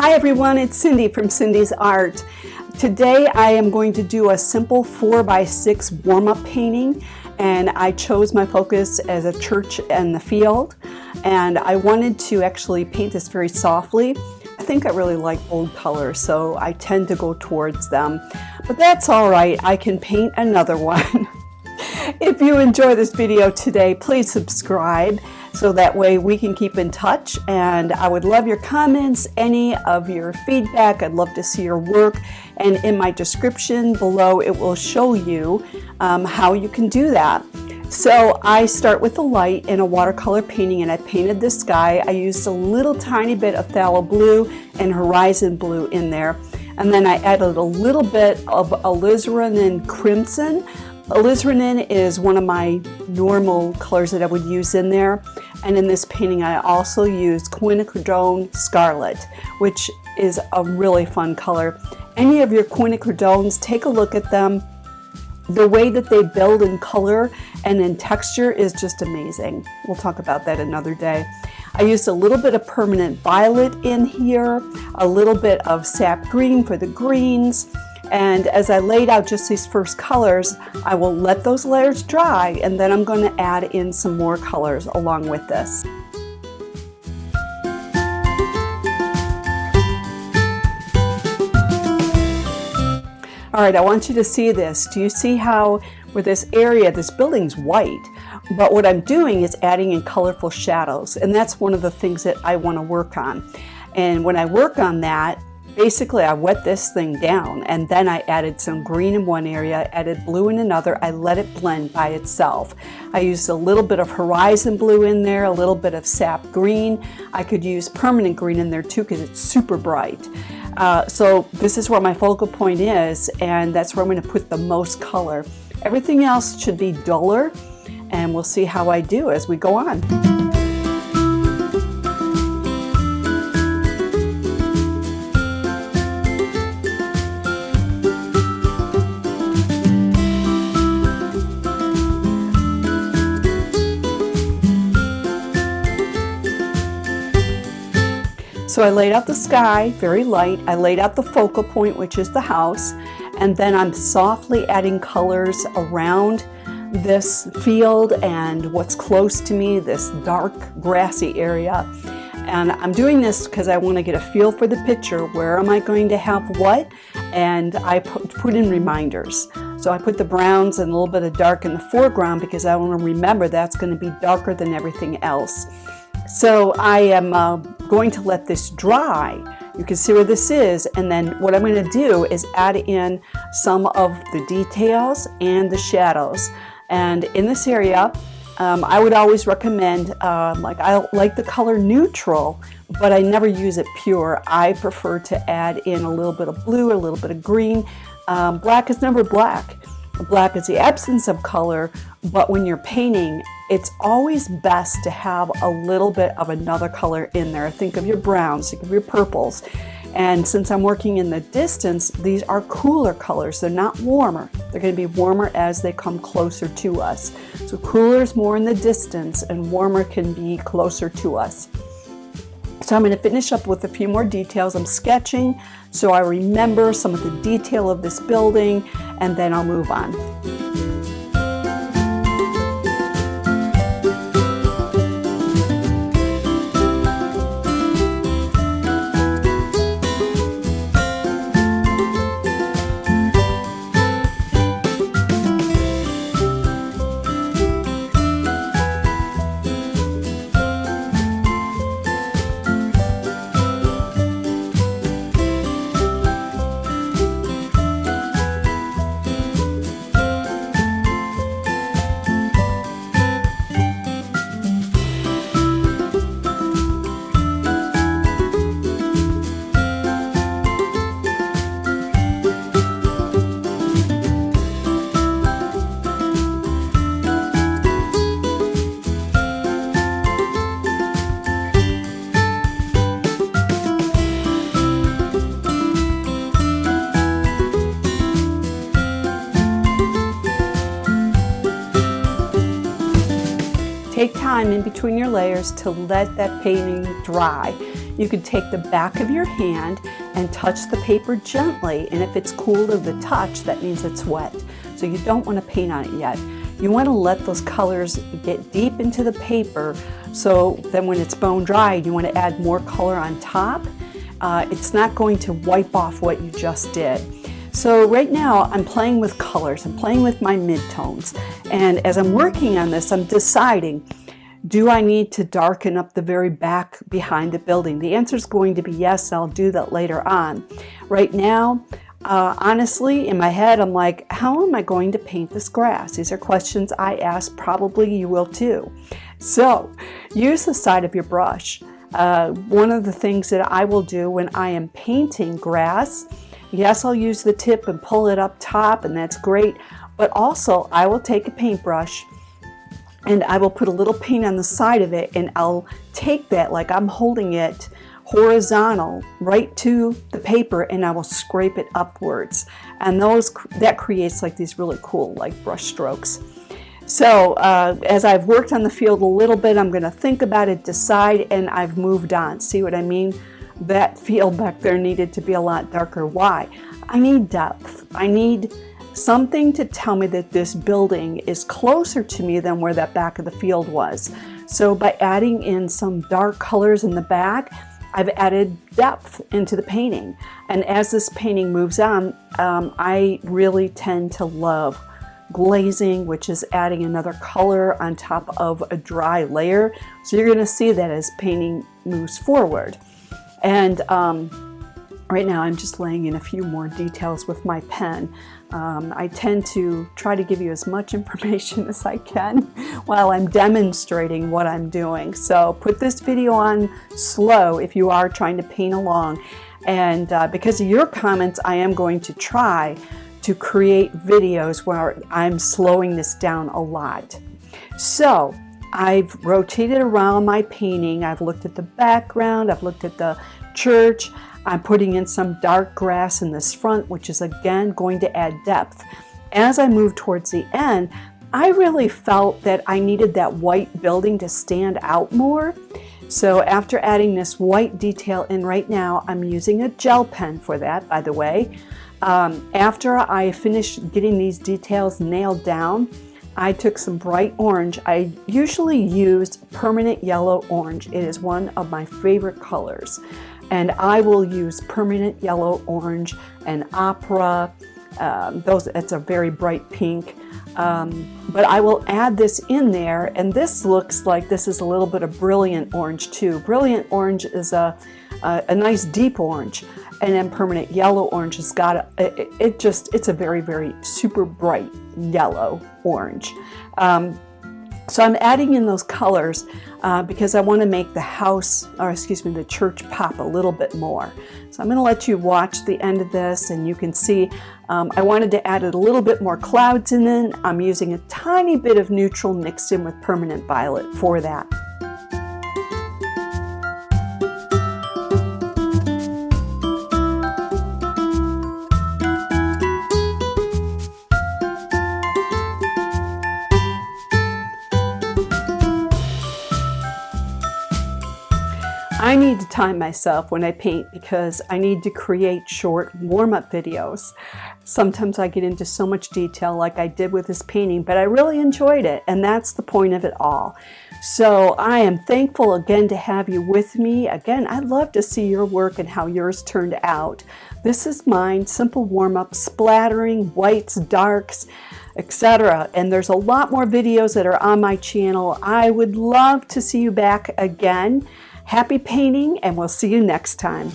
Hi everyone, it's Cindy from Cindy's Art. Today I am going to do a simple 4x6 warm-up painting, and I chose my focus as a church and the field, and I wanted to actually paint this very softly. I think I really like bold colors, so I tend to go towards them, but that's all right. I can paint another one. If you enjoy this video today, please subscribe so that way we can keep in touch, and I would love your comments, any of your feedback. I'd love to see your work, and in my description below it will show you how you can do that. So I start with the light in a watercolor painting, and I painted the sky. I used a little tiny bit of phthalo blue and horizon blue in there, and then I added a little bit of alizarin and crimson. Alizarin is one of my normal colors that I would use in there, and in this painting I also used quinacridone scarlet, which is a really fun color. Any of your quinacridones, take a look at them. The way that they build in color and in texture is just amazing. We'll talk about that another day. I used a little bit of permanent violet in here, a little bit of sap green for the greens. And as I laid out just these first colors, I will let those layers dry, and then I'm going to add in some more colors along with this. All right, I want you to see this. Do you see how where this area, this building's white, but what I'm doing is adding in colorful shadows, and that's one of the things that I want to work on. And when I work on that, basically I wet this thing down, and then I added some green in one area, added blue in another. I let it blend by itself. I used a little bit of horizon blue in there, a little bit of sap green. I could use permanent green in there too because it's super bright. So this is where my focal point is, and that's where I'm going to put the most color. Everything else should be duller, and we'll see how I do as we go on. So I laid out the sky, very light. I laid out the focal point, which is the house, and then I'm softly adding colors around this field and what's close to me, this dark grassy area. And I'm doing this because I want to get a feel for the picture. Where am I going to have what? And I put in reminders. So I put the browns and a little bit of dark in the foreground because I want to remember that's going to be darker than everything else. So I am going to let this dry. You can see where this is, and then what I'm going to do is add in some of the details and the shadows. And in this area, I would always recommend, I like the color neutral, but I never use it pure. I prefer to add in a little bit of blue, a little bit of green. Black is never black. Black is the absence of color, but when you're painting, it's always best to have a little bit of another color in there. Think of your browns, think of your purples. And since I'm working in the distance, these are cooler colors. They're not warmer. They're going to be warmer as they come closer to us. So cooler is more in the distance, and warmer can be closer to us. So I'm going to finish up with a few more details. I'm sketching so I remember some of the detail of this building, and then I'll move on. take time in between your layers to let that painting dry. You could take the back of your hand and touch the paper gently, and if it's cool to the touch, that means it's wet. So you don't want to paint on it yet. You want to let those colors get deep into the paper, so then when it's bone dry, you want to add more color on top. It's not going to wipe off what you just did. So right now I'm playing with colors, I'm playing with my midtones, and as I'm working on this, I'm deciding, do I need to darken up the very back behind the building? The answer is going to be yes, I'll do that later on. Right now, honestly, in my head, I'm like, how am I going to paint this grass? These are questions I ask, probably you will too. So use the side of your brush. One of the things that I will do when I am painting grass, yes, I'll use the tip and pull it up top, and that's great, but also I will take a paintbrush and I will put a little paint on the side of it, and I'll take that like I'm holding it horizontal right to the paper, and I will scrape it upwards, and that creates like these really cool like brush strokes. So as I've worked on the field a little bit, I'm going to think about it, decide, and I've moved on. See what I mean? That field back there needed to be a lot darker. Why? I need depth. I need something to tell me that this building is closer to me than where that back of the field was. So by adding in some dark colors in the back, I've added depth into the painting. And as this painting moves on, I really tend to love glazing, which is adding another color on top of a dry layer. So you're going to see that as painting moves forward. And right now I'm just laying in a few more details with my pen. I tend to try to give you as much information as I can while I'm demonstrating what I'm doing. So put this video on slow if you are trying to paint along. And because of your comments, I am going to try to create videos where I'm slowing this down a lot. So I've rotated around my painting. I've looked at the background, I've looked at the church. I'm putting in some dark grass in this front, which is again going to add depth. As I move towards the end, I really felt that I needed that white building to stand out more. So after adding this white detail in right now, I'm using a gel pen for that, by the way. After I finished getting these details nailed down, I took some bright orange. I usually use permanent yellow orange. It is one of my favorite colors. And I will use permanent yellow orange and opera. It's a very bright pink. But I will add this in there, and this looks like this is a little bit of brilliant orange too. Brilliant orange is a nice deep orange. And then permanent yellow orange has got it's a very, very super bright yellow orange. So I'm adding in those colors because I want to make the church pop a little bit more. So I'm going to let you watch the end of this, and you can see I wanted to add a little bit more clouds in it. I'm using a tiny bit of neutral mixed in with permanent violet for that. I need to time myself when I paint because I need to create short warm-up videos. Sometimes I get into so much detail like I did with this painting, but I really enjoyed it, and that's the point of it all. So I am thankful again to have you with me. Again, I'd love to see your work and how yours turned out. This is mine, simple warm-up, splattering, whites, darks, etc. And there's a lot more videos that are on my channel. I would love to see you back again. Happy painting, and we'll see you next time.